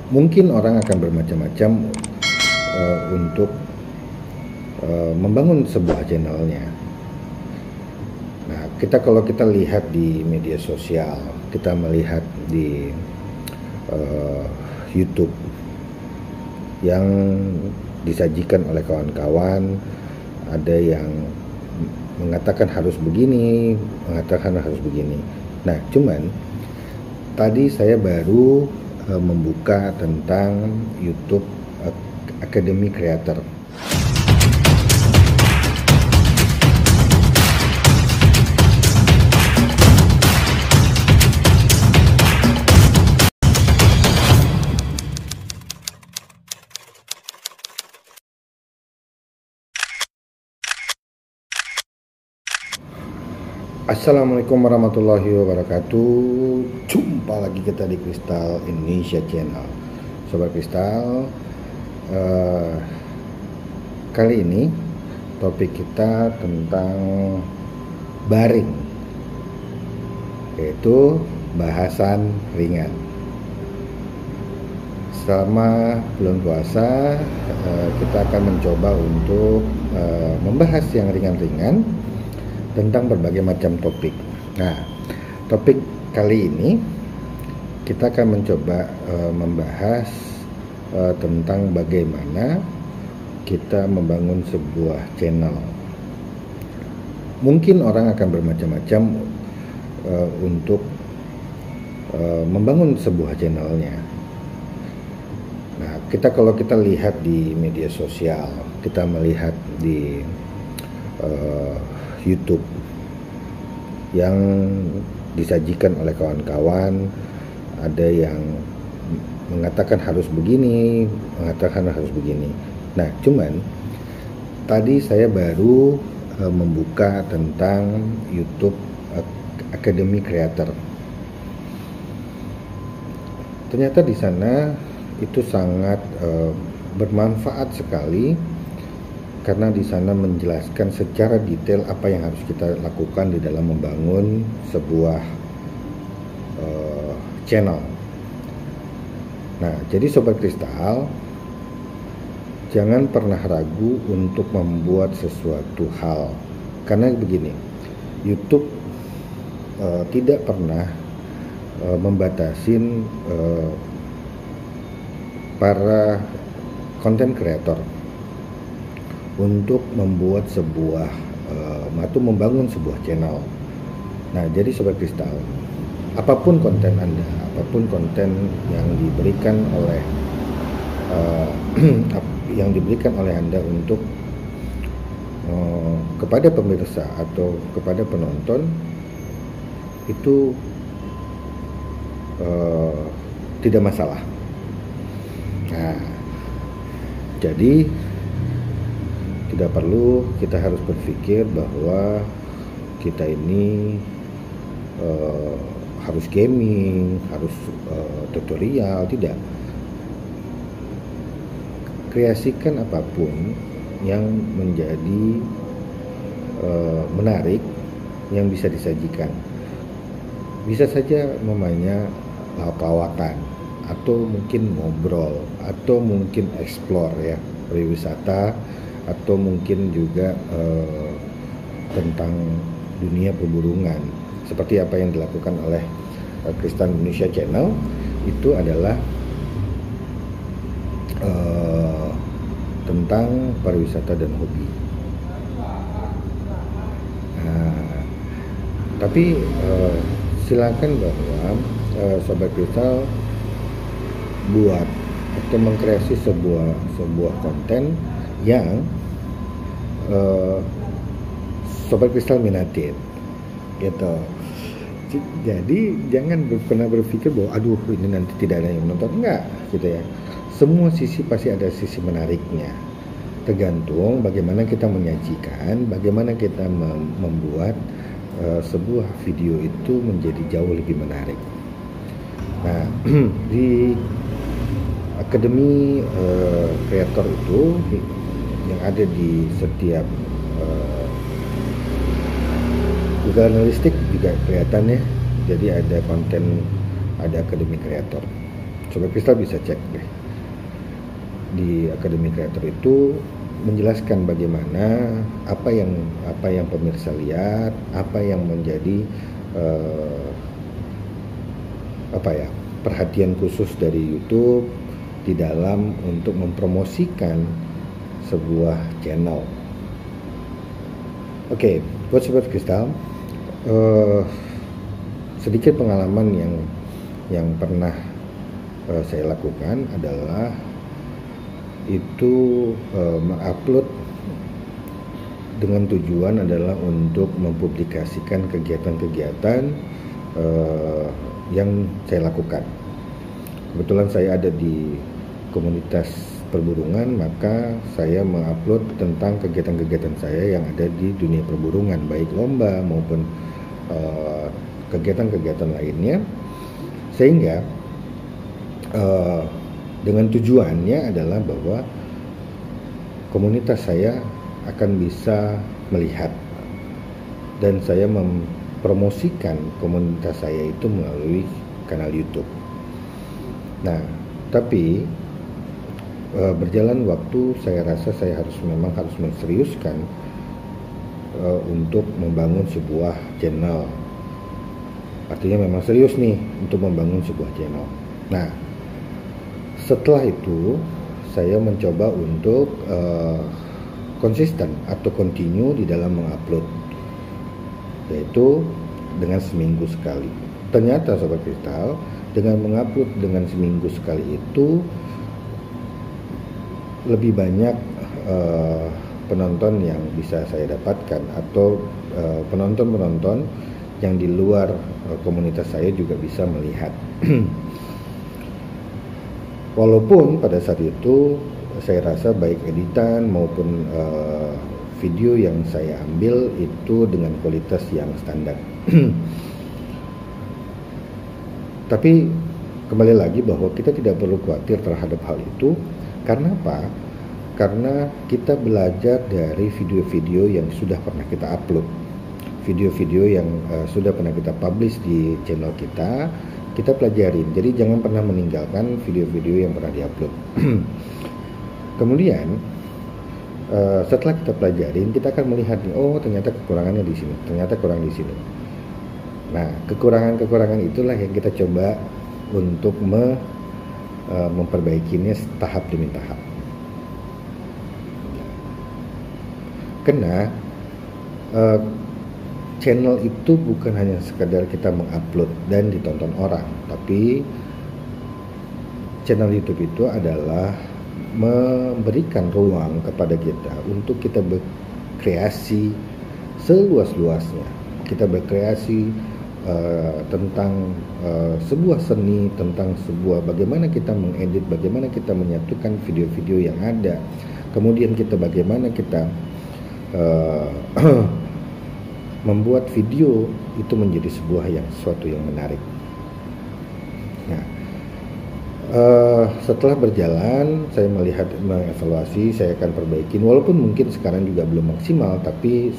Mungkin orang akan bermacam-macam untuk membangun sebuah channelnya. Nah, kalau kita lihat di media sosial, kita melihat di YouTube yang disajikan oleh kawan-kawan, ada yang mengatakan harus begini, mengatakan harus begini. Nah, cuman tadi saya baru membuka tentang YouTube Academy Creator. Assalamualaikum warahmatullahi wabarakatuh. Jumpa lagi kita di Kristal Indonesia Channel. Sobat Kristal, kali ini topik kita tentang baring, yaitu bahasan ringan. Selama bulan puasa, kita akan mencoba untuk membahas yang ringan-ringan tentang berbagai macam topik. Nah, topik kali ini kita akan mencoba membahas tentang bagaimana kita membangun sebuah channel. Mungkin orang akan bermacam-macam untuk membangun sebuah channelnya. Nah, kalau kita lihat di media sosial, kita melihat di YouTube yang disajikan oleh kawan-kawan, ada yang mengatakan harus begini, mengatakan harus begini. Nah, cuman tadi saya baru membuka tentang YouTube Academy Creator. Ternyata di sana itu sangat bermanfaat sekali, karena di sana menjelaskan secara detail apa yang harus kita lakukan di dalam membangun sebuah channel. Nah, jadi Sobat Kristal, jangan pernah ragu untuk membuat sesuatu hal, karena begini, YouTube tidak pernah membatasin para content creator untuk membuat sebuah atau membangun sebuah channel. Nah, jadi Sobat Kristal, apapun konten Anda, apapun konten yang diberikan oleh Anda untuk kepada pemirsa atau kepada penonton, itu tidak masalah. Nah, jadi tidak perlu kita harus berpikir bahwa kita ini harus gaming, harus tutorial. Tidak. Kreasikan apapun yang menjadi menarik, yang bisa disajikan. Bisa saja namanya lawak-lawakan, atau mungkin ngobrol, atau mungkin explore ya, berwisata, atau mungkin juga tentang dunia perburungan, seperti apa yang dilakukan oleh Kristal Indonesia Channel. Itu adalah tentang pariwisata dan hobi. Nah, tapi silakan bahwa Sobat Kristal buat atau mengkreasi sebuah konten yang Sobat Kristal minatin, gitu. Jadi jangan pernah berpikir bahwa aduh ini nanti tidak ada yang nonton. Enggak, gitu ya. Semua sisi pasti ada sisi menariknya. Tergantung bagaimana kita menyajikan, bagaimana kita membuat sebuah video itu menjadi jauh lebih menarik. Nah, di Akademi Creator itu yang ada di setiap Google Analytics juga kelihatan ya. Jadi ada konten, ada Akademi Creator. Sobat Kristal bisa cek deh di Akademi Kreator itu menjelaskan bagaimana apa yang pemirsa lihat, apa yang menjadi perhatian khusus dari YouTube di dalam untuk mempromosikan sebuah channel. Oke, buat Sobat Kristal, sedikit pengalaman yang pernah saya lakukan adalah itu mengupload dengan tujuan adalah untuk mempublikasikan kegiatan-kegiatan yang saya lakukan. Kebetulan saya ada di komunitas perburungan, maka saya mengupload tentang kegiatan-kegiatan saya yang ada di dunia perburungan, baik lomba maupun kegiatan-kegiatan lainnya, sehingga dengan tujuannya adalah bahwa komunitas saya akan bisa melihat dan saya mempromosikan komunitas saya itu melalui kanal YouTube. Nah, tapi berjalan waktu saya rasa saya memang harus menseriuskan untuk membangun sebuah channel. Artinya memang serius nih untuk membangun sebuah channel. Nah, setelah itu saya mencoba untuk konsisten atau continue di dalam mengupload, yaitu dengan seminggu sekali. Ternyata Sobat Kristal, dengan mengupload dengan seminggu sekali itu lebih banyak penonton yang bisa saya dapatkan, atau penonton-penonton yang di luar komunitas saya juga bisa melihat. Walaupun pada saat itu saya rasa baik editan maupun video yang saya ambil itu dengan kualitas yang standar. Tapi kembali lagi bahwa kita tidak perlu khawatir terhadap hal itu. Karena apa? Karena kita belajar dari video-video yang sudah pernah kita upload, video-video yang sudah pernah kita publish di channel kita pelajarin. Jadi jangan pernah meninggalkan video-video yang pernah diupload. Kemudian setelah kita pelajarin, kita akan melihat nih, oh ternyata kekurangannya di sini, ternyata kurang di sini. Nah, kekurangan-kekurangan itulah yang kita coba untuk memperbaikinya tahap demi tahap. Karena channel itu bukan hanya sekadar kita mengupload dan ditonton orang, tapi channel YouTube itu adalah memberikan ruang kepada kita untuk kita berkreasi seluas-luasnya. Kita berkreasi tentang sebuah seni, tentang sebuah bagaimana kita mengedit, bagaimana kita menyatukan video-video yang ada, kemudian bagaimana kita membuat video itu menjadi sesuatu yang menarik. Nah, setelah berjalan, saya mengevaluasi, saya akan perbaikin. Walaupun mungkin sekarang juga belum maksimal, tapi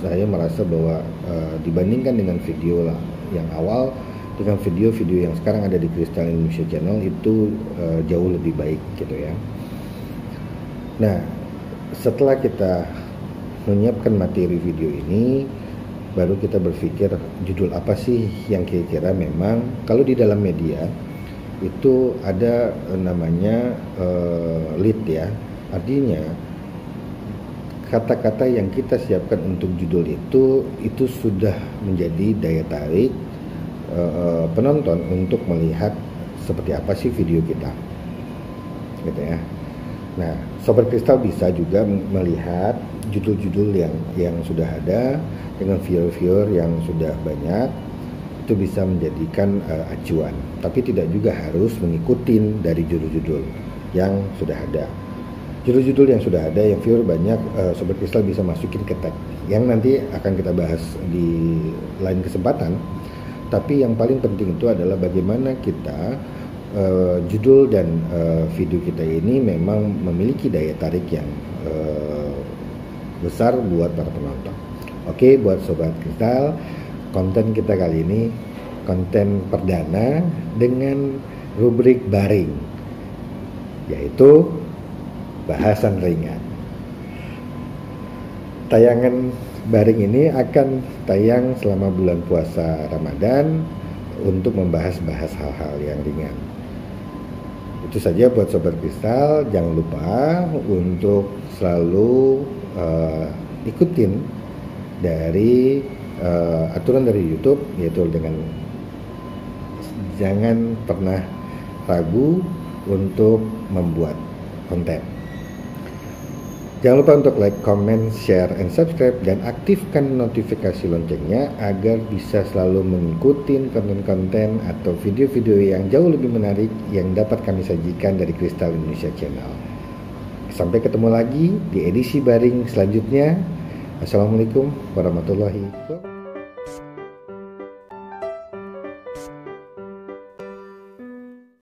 saya merasa bahwa dibandingkan dengan video yang awal, dengan video-video yang sekarang ada di Kristal Indonesia Channel itu jauh lebih baik gitu ya. Nah, setelah kita menyiapkan materi video ini, baru kita berpikir judul apa sih yang kira-kira memang kalau di dalam media itu ada namanya lead ya. Artinya kata-kata yang kita siapkan untuk judul itu sudah menjadi daya tarik penonton untuk melihat seperti apa sih video kita, gitu ya. Nah, Sobat Kristal bisa juga melihat judul-judul yang sudah ada dengan viewer-viewer yang sudah banyak, itu bisa menjadikan acuan. Tapi tidak juga harus mengikuti dari judul-judul yang sudah ada. Judul-judul yang sudah ada, yang viewer banyak, Sobat Kristal bisa masukin ke tag, yang nanti akan kita bahas di lain kesempatan. Tapi yang paling penting itu adalah bagaimana kita judul dan video kita ini memang memiliki daya tarik yang besar buat para penonton. Oke, buat Sobat Kristal, konten kita kali ini konten perdana dengan rubrik baring, yaitu bahasan ringan. Tayangan baring ini akan tayang selama bulan puasa Ramadan untuk membahas-bahas hal-hal yang ringan. Itu saja buat Sobat Kristal. Jangan lupa untuk selalu ikutin dari aturan dari YouTube, yaitu dengan jangan pernah ragu untuk membuat konten. Jangan lupa untuk like, comment, share, and subscribe, dan aktifkan notifikasi loncengnya agar bisa selalu mengikuti konten-konten atau video-video yang jauh lebih menarik yang dapat kami sajikan dari Kristal Indonesia Channel. Sampai ketemu lagi di edisi baring selanjutnya. Assalamualaikum warahmatullahi wabarakatuh.